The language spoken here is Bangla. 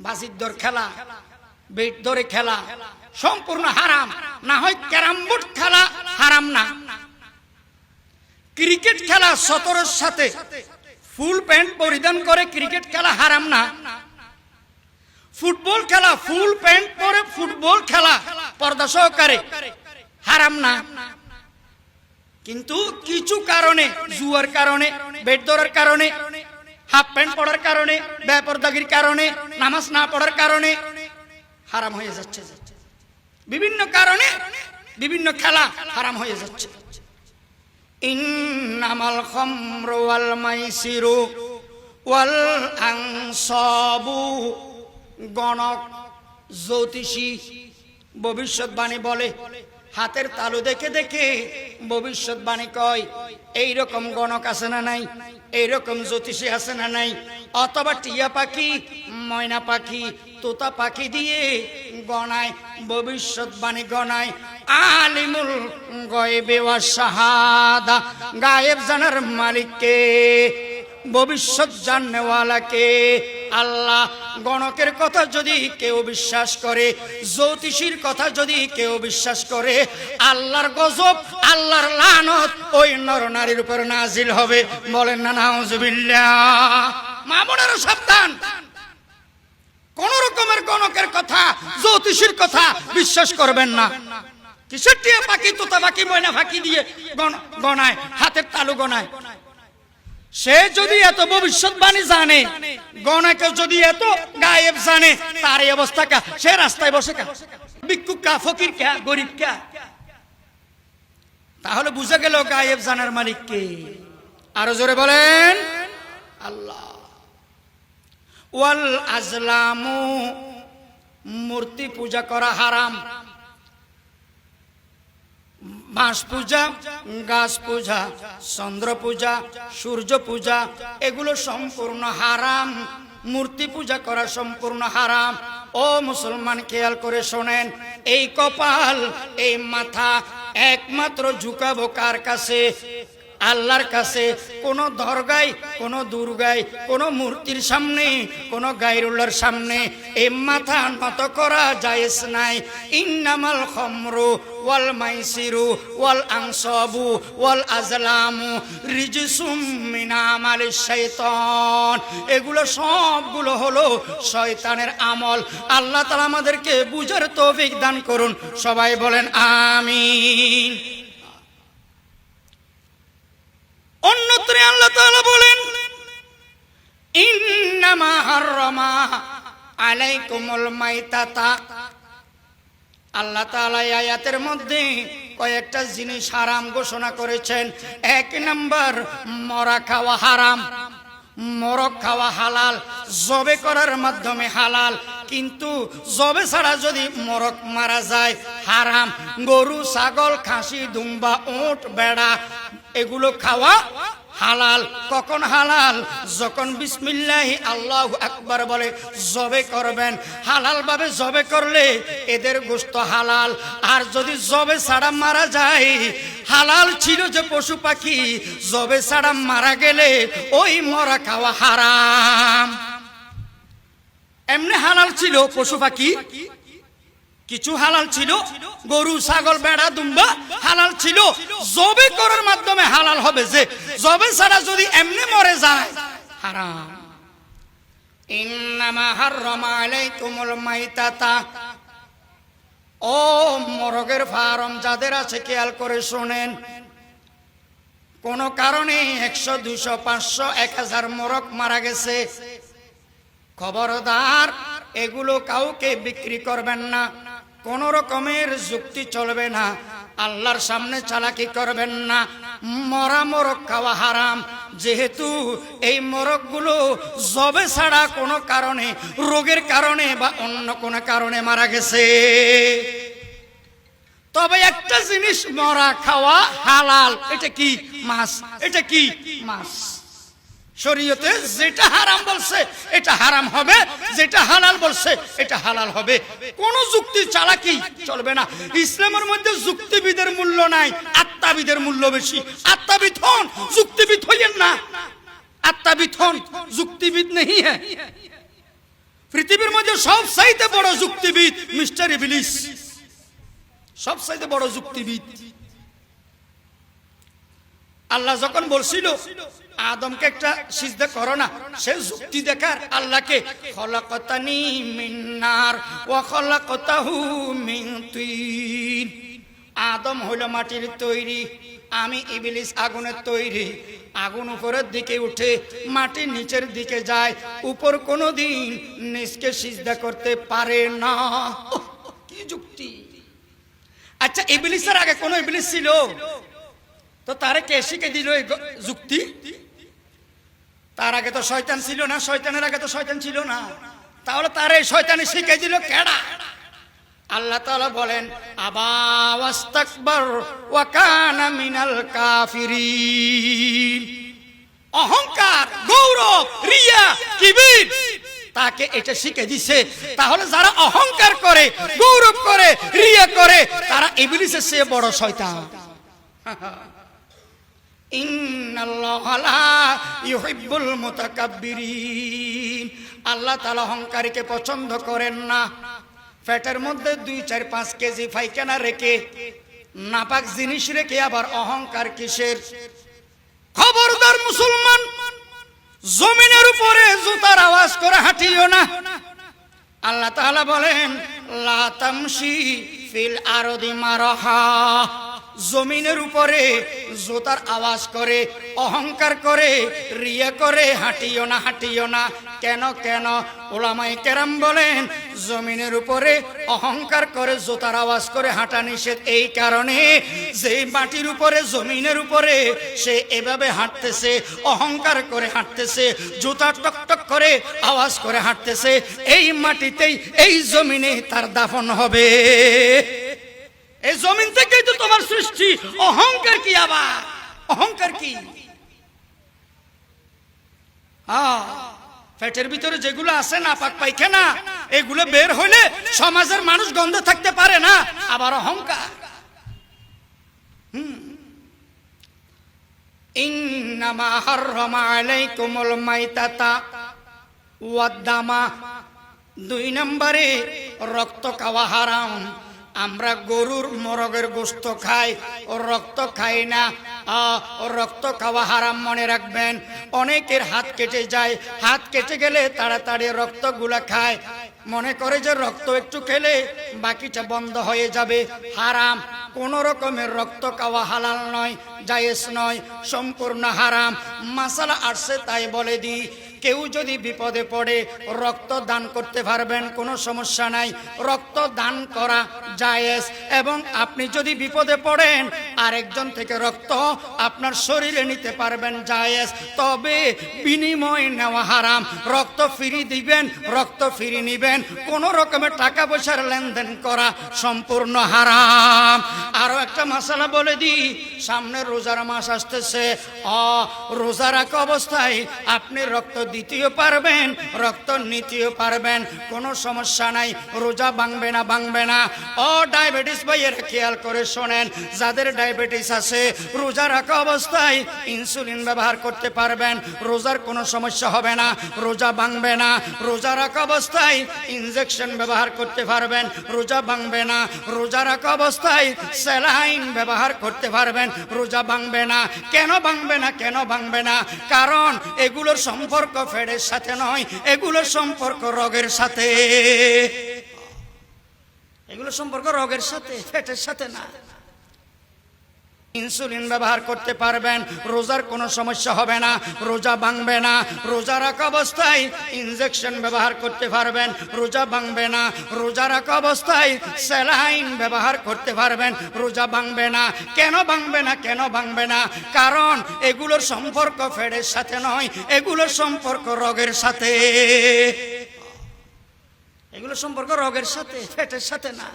বাজির খেলা, বেট ধরে খেলা সম্পূর্ণ হারাম। না হয় ক্যারাম বোর্ড খেলা হারাম না। ক্রিকেট খেলা 17-র সাথে ফুল প্যান্ট পরিধান করে ক্রিকেট খেলা হারাম না। ফুটবল খেলা ফুল প্যান্ট পরে ফুটবল খেলা পর্দা সহকারে হারাম না। কিন্তু কিছু কারণে, জুয়ার কারণে, বেট ধরার কারণে, হাফ প্যান্ট পরার কারণে, বেপরদাগির কারণে, নামাজ না পড়ার কারণে হারাম হয়ে যাচ্ছে। বিভিন্ন কারণে বিভিন্ন খেলা হারাম হয়ে যাচ্ছে। ইন্নামাল খামরু ওয়াল মাইসিরু ওয়াল আনসাবু, গণক জ্যোতিষী ভবিষ্যৎবাণী বলে, হাতের তালু দেখে দেখে ভবিষ্যৎবাণী কয়। এইরকম গণক আছে না নাই? এইরকম জ্যোতিষী আছে না নাই? অথবা টিয়া পাখি, ময়না পাখি, তোতা পাখি দিয়ে গণায়, ভবিষ্যৎবাণী গণায়। আলিমুল গায়বি ওয়াশ শাহাদা, গায়েব জানার মালিককে, ভবিষ্যৎ জাননেওয়ালাকে আল্লাহ। গণকের কথা যদি কেউ বিশ্বাস করে, জ্যোতিষীর কথা যদি কেউ বিশ্বাস করে, আল্লাহর গজব, আল্লাহর লানত ওই নরনারীর উপর নাজিল হবে। বলেন না নাউজুবিল্লাহ। মা বোনেরা সাবধান, কোন রকমের গণকের কথা, জ্যোতিষীর কথা বিশ্বাস করবেন না। কিসের টিয়া পাখি, তোতা পাখি, ময়না পাখি দিয়ে গণায়, হাতের তালু গণায়। সে যদি এত ভবিষ্যৎবাণী জানে, গণকে যদি এত গায়েব জানে, তার এই অবস্থা কা? সে রাস্তায় বসে কা? ভিক্ষুক কা, ফকির কা, গরিব কা? তাহলে বুঝা গেল গায়েব জানার মালিক কে। আরো জোরে বলেন আল্লাহ। ওয়াল আজলামু, মূর্তি পূজা করা হারাম। বাঁশ পূজা, গাছ পূজা, চন্দ্র পূজা, সূর্য পূজা এগুলো সম্পূর্ণ হারাম। মূর্তি পূজা করা সম্পূর্ণ হারাম। ও মুসলমান, খেয়াল করে শোনেন, এই কপাল, এই মাথা একমাত্র ঝুঁকাবো কার কাছে? আল্লাহর কাছে। কোন দরগায়, কোন দুর্গায়, কোন মূর্তির সামনে, কোন গায়রুল্লাহর সামনে এই মাথা নত করা জায়েজ নাই। ইন্নামাল খামরু ওয়াল মাইসিরু ওয়াল আনসাবু ওয়াল আজলামু রিজসুম মিন আমালিশ শাইতান, এগুলো সবগুলো হলো শয়তানের আমল। আল্লাহ তাআলা আমাদেরকে বুঝার তৌফিক দান করুন। সবাই বলেন আমিন। অন্যত্রে আল্লাহ তাআলা বলেন, ইন্নামা হাররামা আলাইকুমুল মাইতাতা। আল্লাহ তাআলা এই আয়াতের মধ্যে কয়েকটা জিনিস হারাম ঘোষণা করেছেন। এক নাম্বার, মরা খাওয়া হারাম। মরক খাওয়া হালাল, জবে করার মাধ্যমে হালাল, কিন্তু জবে ছাড়া যদি মরক মারা যায় হারাম। গরু, ছাগল, খাসি, দুম্বা, উট, বেড়া এগুলো খাওয়া হালাল। কখন হালাল? যখন বিসমিল্লাহি আল্লাহু আকবার বলে জবে করবেন। হালাল ভাবে জবে করলে এদের গোশত হালাল। আর যদি জবে ছাড়া মারা যায়, হালাল ছিল যে পশু পাখি, জবে ছাড়া মারা গেলে ওই মরা খাওয়া হারাম। এমনি হালাল ছিল পশু পাখি, কিছু হালাল ছিল, গরু, ছাগল, বেড়া, দুম্বা হালাল ছিল। জবে করার মাধ্যমে হালাল হবে, যে জবে ছাড়া যদি এমনি মরে যায় হারাম। ইন্নামা হাররামা আলাইকুমুল মাইতাতা। ও মরগের ফার্ম যাদের আছে খেয়াল করে শোনেন, কোন কারণে 100, 200, 500, 1000 মরগ মারা গেছে, খবরদার এগুলো কাউকে বিক্রি করবেন না। কোন রকমের যুক্তি চলবে না, আল্লাহর সামনে চালাকি করবেন না। মরা মরগ খাওয়া হারাম, যেহেতু এই মরগগুলো জবে ছাড়া কোনো কারণে, রোগের কারণে বা অন্য কোনো কারণে মারা গেছে। তবে একটা জিনিস মরা খাওয়া হালাল, এটা কি? মাছ। এটা কি? মাছ। শরীয়তে যেটা হারাম বলছে এটা হারাম হবে, যেটা হালাল বলছে এটা হালাল হবে। কোন যুক্তি চালাকি চলবে না। ইসলামের মধ্যে যুক্তিবিদের মূল্য নাই, আত্মাবিদের মূল্য বেশি। আত্মাবিদ হন, যুক্তিবিদ হইয়েন না। আত্মাবিদ হন, যুক্তিবিদ नहीं है। পৃথিবীর মধ্যে সবচাইতে বড় যুক্তিবিদ মিস্টার ইবলিস, সবচাইতে বড় যুক্তিবিদ। আল্লাহ যখন বলছিল আদমকে একটা সিজদা করো না, সে যুক্তি দেখার আল্লাহকে, খলাকতানি মিন নার ওয়া খলাকতাহু মিন তিন। আদম হইল মাটির তৈরি, আমি ইবলিস আগুনের তৈরি। আগুন উপরের দিকে উঠে মাটি নিচের দিকে যায়, উপর কোনোদিন নিচকে সিজদা করতে পারে না। কি যুক্তি! আচ্ছা, ইবলিসের আগে কোন ইবলিস ছিল? তো তারে কে শিখে দিল এই যুক্তি? তার আগে তো শয়তান ছিল না, শয়তানের আগে তো শয়তান ছিল না, তাহলে তার এই শয়তানি শিখে দিল কেডা? আল্লাহ তাআলা বলেন, আবা ওয়াস্তাকবার ওয়া কানা মিনাল কাফিরিন। অহংকার, গৌরব, রিয়া, কিবির তাকে এটা শিখে দিছে। তাহলে যারা অহংকার করে, গৌরব করে, রিয়া করে, তারা ইবলিসের চেয়ে বড় শয়তান। ইন্নাল্লাহা লা ইউহিব্বুল মুতাকাব্বিরিন। আল্লাহ তাআলা অহংকারীকে পছন্দ করেন না। পেটের মধ্যে 2-4-5 কেজি পায়খানা রেখে, নাপাক জিনিস রেখে আবার অহংকার কিসের? খবরদার মুসলমান, জমিনের উপরে জুতার আওয়াজ করে হাঁটিও না। আল্লাহ তাআলা বলেন, লা তামশি ফিল আরদি মারহা। জমিনের উপরে জুতার আওয়াজ করে, অহংকার করে, রিয়া করে হাঁটিও না, হাঁটিও না। কেন কেন? উলামায়ে কেরাম বলেন, জমিনের উপরে অহংকার করে জুতার আওয়াজ করে হাঁটা নিষেধ এই কারণে যে মাটির উপরে, জমিনের উপরে সে এভাবে হাঁটতেছে, অহংকার করে হাঁটতেছে, জুতা টকটক করে আওয়াজ করে হাঁটতেছে, এই মাটিতেই, এই জমিনে তার দাফন হবে। এই জমিন থেকেই তো তোমার সৃষ্টি। অহংকার কি আবার? অহংকার কি? পেটের ভিতরে যেগুলো আছে নাপাক পায়খানা, এগুলো বের হইলে সমাজের মানুষ গন্ধে থাকতে পারে না, আবার অহংকার। ইন্নামা হাররামা আলাইকুমুল মাইতাতা ওয়াদ দামা। 2 নম্বরে রক্ত খাওয়া হারাম। আমরা গরুর মরগের গোশত খাই, ও রক্ত খাই না। রক্ত খাওয়া হারাম, মনে রাখবেন। অনেকের হাত কেটে যায়, হাত কেটে গেলে তাড়াতাড়ি রক্তগুলা খায়, মনে করে যে রক্ত একটু খেলে বাকিটা বন্ধ হয়ে যাবে। হারাম। কোন রকমের রক্ত খাওয়া হালাল নয়, জায়েজ নয়, সম্পূর্ণ হারাম। মাসালা আসছে তাই বলে দিই, কেউ যদি বিপদে পড়ে রক্ত দান করতে পারবেন, কোনো সমস্যা নাই, রক্ত দান করা জায়েজ। এবং আপনি যদি বিপদে পড়েন আরেকজন থেকে রক্ত আপনার শরীরে নিতে পারবেন, জায়েজ। তবে বিনিময় নেওয়া হারাম। রক্ত ফিরি দিবেন, রক্ত ফিরি নিবেন, কোন রকমের টাকা পয়সার লেনদেন করা সম্পূর্ণ হারাম। আরো একটা মাসালা বলে দিই, সামনে রোজার মাস আসতেছে। রোজা রাখা অবস্থায় আপনি রক্ত দিতেও পারবেন, রক্ত নিতেও পারবেন, কোনো সমস্যা নাই, রোজা ভাঙবে না, ভাঙবে না। ডায়াবেটিস ভাইয়েরা খেয়াল করে শোনেন, যাদের ডায়াবেটিস আছে রোজা রাখা অবস্থায় ইনসুলিন ব্যবহার করতে পারবেন, রোজার কোনো সমস্যা হবে না, রোজা ভাঙবে না। রোজা রাখা অবস্থায় ইনজেকশন ব্যবহার করতে পারবেন, রোজা ভাঙবে না। রোজা রাখা অবস্থায় স্যালাইন ব্যবহার করতে পারবেন, রোজা ভাঙবে না। কেন ভাঙবে না? কেন ভাঙবে না? কারণ এগুলোর সম্পর্ক ফেডের সাথে নয়, এগুলোর সম্পর্ক রোগের সাথে। এগুলো সম্পর্ক রোগের সাথে, ফ্যাটের সাথে না। ইনসুলিন ব্যবহার করতে পারবেন, রোজার কোনো সমস্যা হবে না, রোজা ভাঙবে না। রোজা রাখা অবস্থায় ইনজেকশন ব্যবহার করতে পারবেন, রোজা ভাঙবে না। রোজা রাখা অবস্থায় স্যালাইন ব্যবহার করতে পারবেন, রোজা ভাঙবে না। কেন ভাঙবে না? কেন ভাঙবে না? কারণ এগুলোর সম্পর্ক ফেডের সাথে নয়, এগুলোর সম্পর্ক রোগের সাথে। এগুলো সম্পর্ক রোগের সাথে, ফ্যাটের সাথে না।